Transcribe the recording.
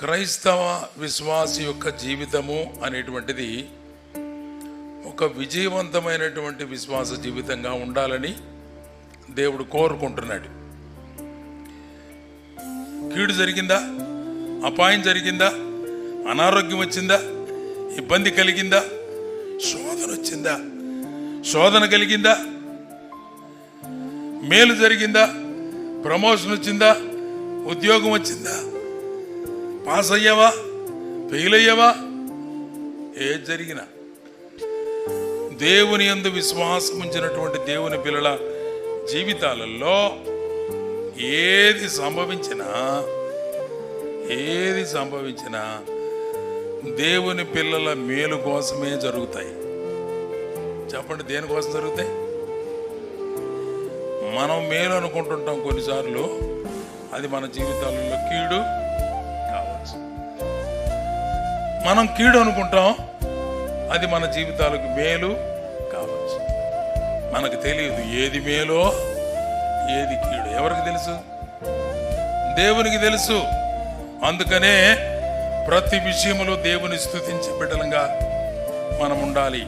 క్రైస్తవ విశ్వాసి యొక్క జీవితము అనేటువంటిది ఒక విజయవంతమైనటువంటి విశ్వాస జీవితంగా ఉండాలని దేవుడు కోరుకుంటున్నాడు. కీడు జరిగిందా, అపాయం జరిగిందా, అనారోగ్యం వచ్చిందా, ఇబ్బంది కలిగిందా, శోధన వచ్చిందా, శోధన కలిగిందా, మేలు జరిగిందా, ప్రమోషన్ వచ్చిందా, ఉద్యోగం వచ్చిందా, పాస్ అయ్యావా, ఫెయిల్ అయ్యావా, ఏది జరిగినా దేవుని యందు విశ్వాసం ఉంచినటువంటి దేవుని పిల్లల జీవితాలలో ఏది సంభవించినా దేవుని పిల్లల మేలు కోసమే జరుగుతాయి. చెప్పండి, దేనికోసం జరుగుతాయి? మనం మేలు అనుకుంటుంటాం, కొన్నిసార్లు అది మన జీవితాలలో కీడు కావచ్చు. మనం కీడు అనుకుంటాం, అది మన జీవితాలకు మేలు కావచ్చు. మనకు తెలియదు ఏది మేలో ఏది కీడు. ఎవరికి తెలుసు? దేవునికి తెలుసు. అందుకనే ప్రతి విషయంలో దేవుని స్తుతించే బిడ్డలంగా మనం ఉండాలి.